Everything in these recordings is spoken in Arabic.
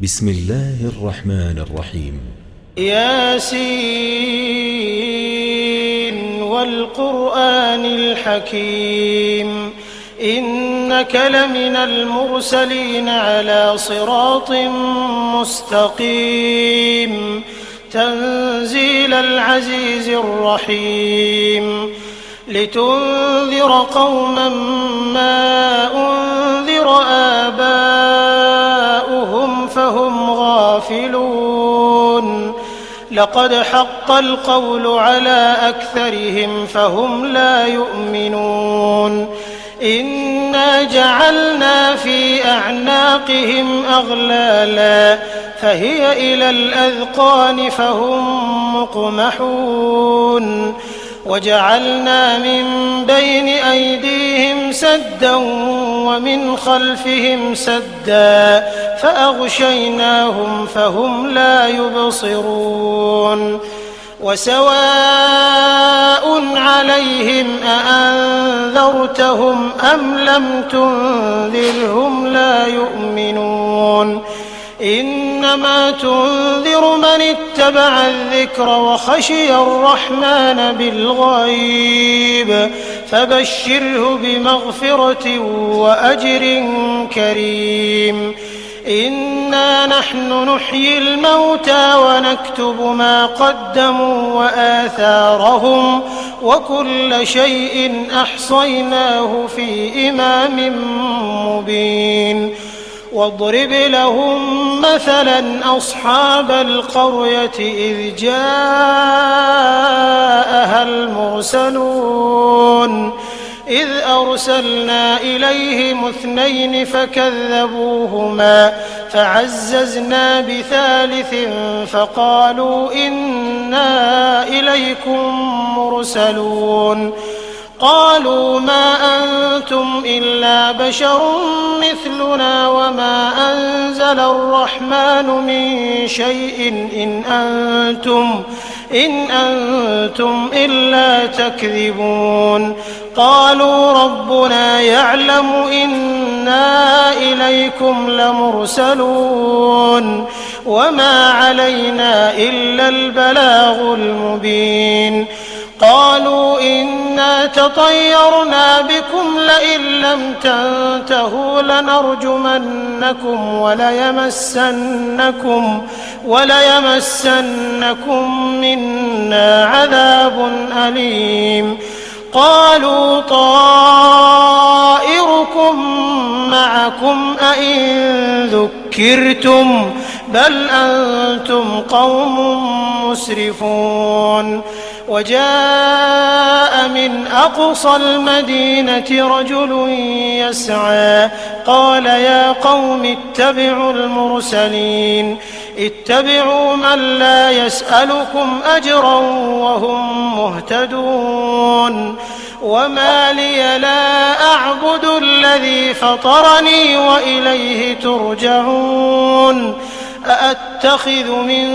بسم الله الرحمن الرحيم. ياسين والقرآن الحكيم إنك لمن المرسلين على صراط مستقيم تنزيل العزيز الرحيم لتنذر قوما ما أنذر آباؤهم فهم غافلون لقد حق القول على أكثرهم فهم لا يؤمنون إنا جعلنا في أعناقهم أغلالا فهي إلى الأذقان فهم مقمحون وجعلنا من بين أيديهم سدا ومن خلفهم سدا فأغشيناهم فهم لا يبصرون وسواء عليهم أأنذرتهم أم لم تنذرهم لا يؤمنون إنما تنذر من اتبع الذكر وخشي الرحمن بالغيب فبشره بمغفرة وأجر كريم إنا نحن نحيي الموتى ونكتب ما قدموا وآثارهم وكل شيء أحصيناه في إمام مبين واضرب لهم مثلا أصحاب القرية إذ جاءها المرسلون إذ أرسلنا إليهم اثنين فكذبوهما فعززنا بثالث فقالوا إنا إليكم مرسلون قالوا ما أنتم إلا بشر مثلنا وما أنزل الرحمن من شيء إن أنتم إلا تكذبون قالوا ربنا يعلم إنا إليكم لمرسلون وما علينا إلا البلاغ المبين قالوا إنا تطيرنا بكم لئن لم تنتهوا لنرجمنكم وليمسنكم منا عذاب أليم قالوا طائركم معكم أئن ذكرتم بل أنتم قوم مسرفون وجاء من أقصى المدينة رجل يسعى قال يا قوم اتبعوا المرسلين اتبعوا من لا يسألكم أجرا وهم مهتدون وما لي لا أعبد الذي فطرني وإليه ترجعون أأتخذ من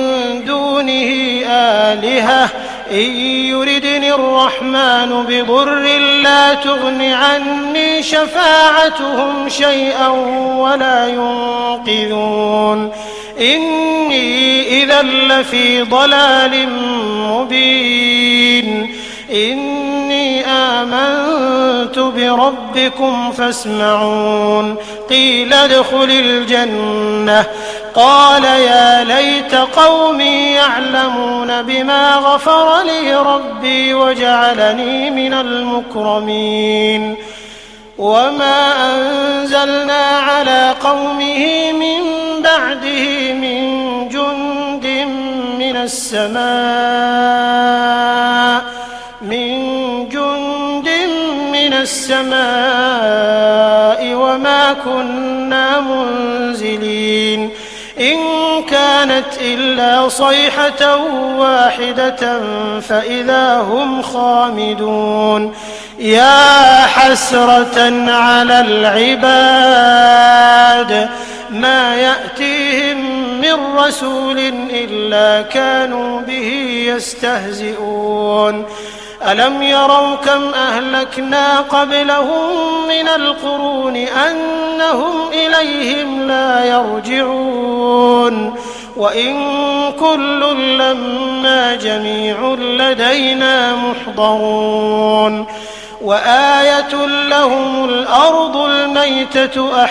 دونه آلهة إن يردني الرحمن بضر لا تغن عني شفاعتهم شيئا ولا ينقذون إني إذا لفي ضلال مبين إني آمنت بربكم فاسمعون قيل ادخل الجنة قال يا ليت قومي يعلمون بما غفر لي ربي وجعلني من المكرمين وما أنزلنا على قومه من بعده من جند من السماء وما كنا منزلين إن كانت إلا صيحة واحدة فإذا هم خامدون يا حسرة على العباد ما يأتيهم من رسول إلا كانوا به يستهزئون ألم يروا كم أهلكنا قبلهم من القرون أنهم إليهم لا يرجعون وإن كل لما جميع لدينا محضرون وآية لهم الأرض الميتة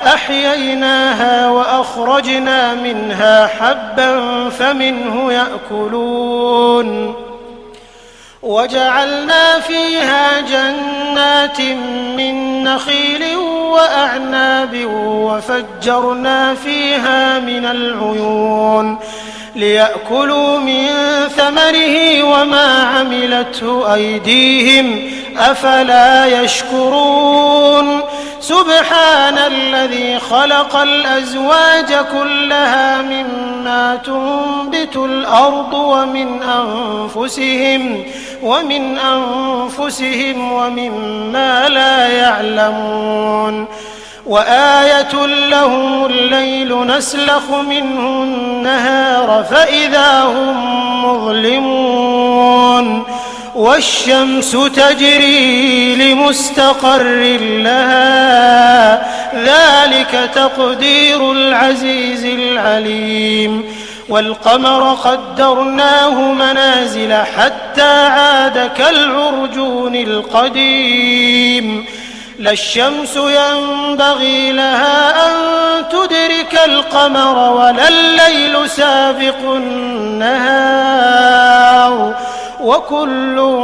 أحييناها وأخرجنا منها حبا فمنه يأكلون وجعلنا فيها جنات من نخيل وأعناب وفجرنا فيها من العيون ليأكلوا من ثمره وما عملته أيديهم أفلا يشكرون سبحان الذي خلق الأزواج كلها مما تنبت الأرض ومن أنفسهم ومما لا يعلمون وآية لهم الليل نسلخ منه النهار فإذا هم مظلمون والشمس تجري لمستقر لها ذلك تقدير العزيز العليم والقمر قدرناه منازل حتى عاد كالعرجون القديم لا الشمس ينبغي لها أن تدرك القمر ولا الليل سابق النهار وكل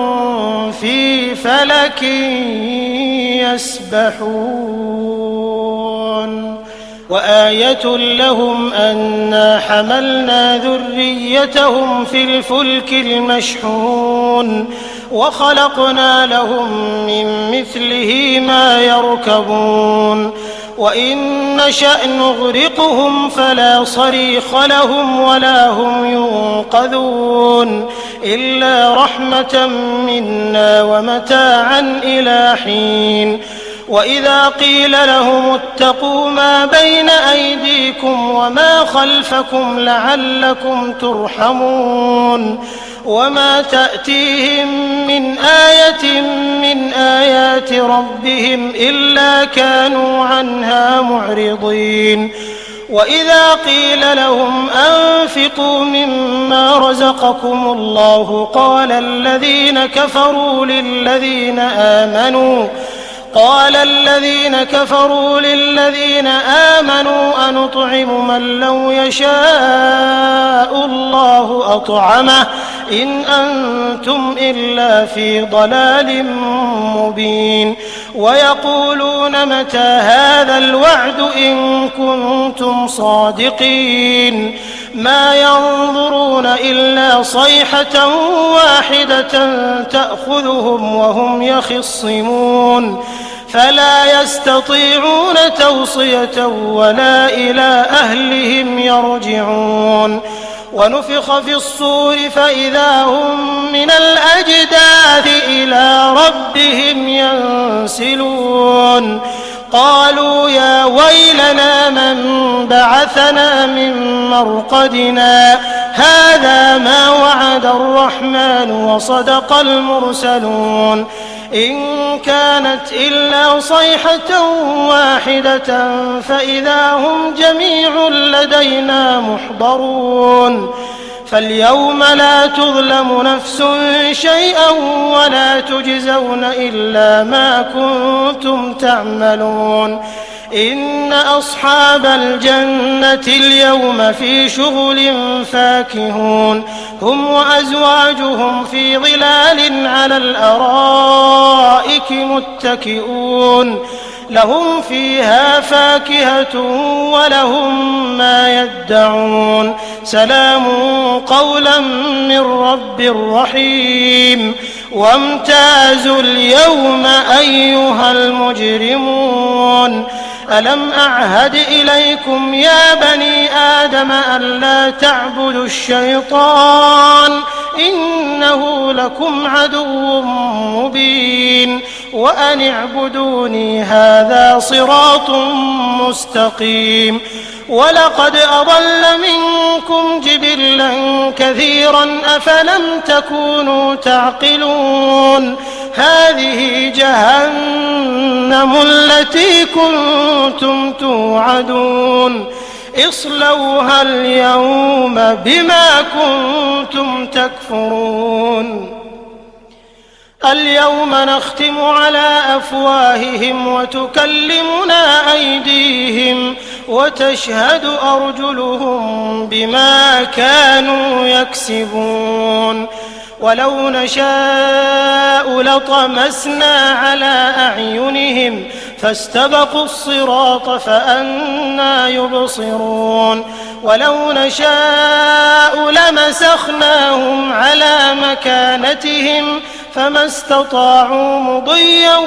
في فلك يسبحون وآية لهم أنا حملنا ذريتهم في الفلك المشحون وخلقنا لهم من مثله ما يركبون وإن نشأ نغرقهم فلا صريخ لهم ولا هم ينقذون إلا رحمة منا ومتاعا إلى حين وإذا قيل لهم اتقوا ما بين أيديكم وما خلفكم لعلكم ترحمون وما تأتيهم من آية من آيات ربهم إلا كانوا عنها معرضين وإذا قيل لهم أنفقوا مما رزقكم الله قال الذين كفروا للذين آمنوا أنطعم من لو يشاء الله أطعمه إن أنتم إلا في ضلال مبين ويقولون متى هذا الوعد إن كنتم صادقين ما ينظرون إلا صيحة واحدة تأخذهم وهم يخصمون فلا يستطيعون توصية ولا إلى أهلهم يرجعون ونفخ في الصور فإذا هم من الأجداث إلى ربهم ينسلون قالوا يا ويلنا من بعثنا من مرقدنا هذا ما وعد الرحمن وصدق المرسلون إن كانت إلا صيحة واحدة فإذا هم جميع لدينا محضرون فاليوم لا تظلم نفس شيئا ولا تجزون إلا ما كنتم تعملون إن أصحاب الجنة اليوم في شغل فاكهون هم وأزواجهم في ظلال على الأرائك متكئون لهم فيها فاكهة ولهم ما يدعون سلام قولا من رب رحيم وامتازوا اليوم أيها المجرمون ألم أعهد إليكم يا بني آدم ألا تعبدوا الشيطان إنه لكم عدو مبين وأن اعبدوني هذا صراط مستقيم ولقد أضل منكم جبلا كثيرا أفلم تكونوا تعقلون هذه جهنم التي كنتم توعدون اصلوها اليوم بما كنتم تكفرون اليوم نختم على أفواههم وتكلمنا أيديهم وتشهد أرجلهم بما كانوا يكسبون ولو نشاء لطمسنا على أعينهم فاستبقوا الصراط فأنى يبصرون ولو نشاء لمسخناهم على مكانتهم فما استطاعوا مضيا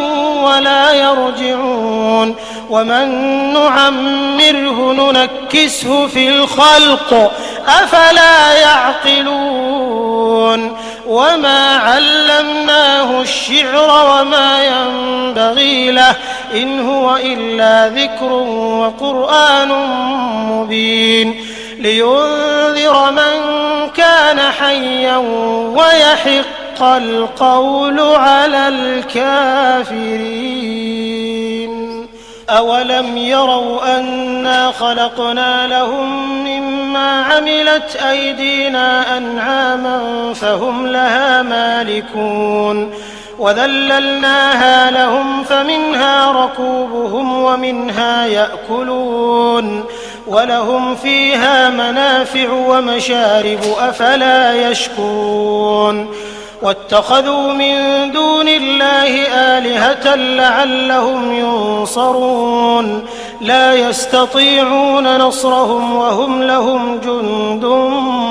ولا يرجعون ومن نعمره ننكسه في الخلق أفلا يعقلون وما علمناه الشعر وما ينبغي له إن هو إلا ذكر وقرآن مبين لينذر من كان حيا ويحق القول على الكافرين أولم يروا أنا خلقنا لهم مما عملت أيدينا أنعاما فهم لها مالكون وذللناها لهم فمنها ركوبهم ومنها يأكلون ولهم فيها منافع ومشارب أفلا يشكرون واتخذوا من دون الله آلهة لعلهم ينصرون لا يستطيعون نصرهم وهم لهم جند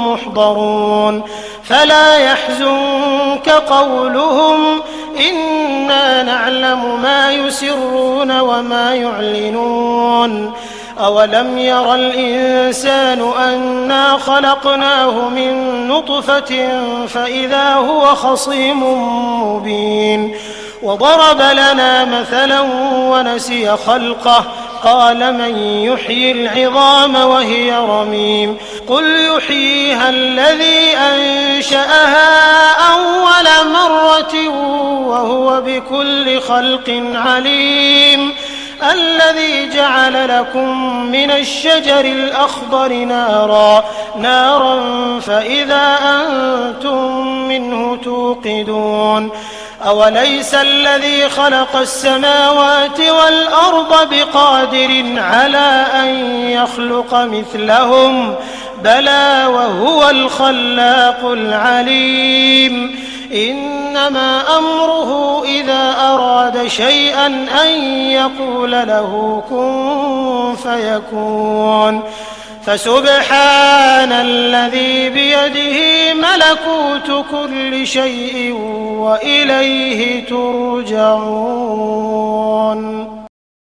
محضرون فلا يحزنك قولهم إنا نعلم ما يسرون وما يعلنون أولم ير الإنسان أنا خلقناه من نطفة فإذا هو خصيم مبين وضرب لنا مثلا ونسي خلقه قال من يحيي العظام وهي رميم قل يحييها الذي أنشأها أول مرة وهو بكل خلق عليم الذي جعل لكم من الشجر الأخضر نارا فإذا أنتم منه توقدون أوليس الذي خلق السماوات والأرض بقادر على أن يخلق مثلهم بلى وهو الخلاق العليم إنما أمره إذا أراد شيئا أن يقول له كن فيكون فسبحان الذي بيده ملكوت كل شيء وإليه ترجعون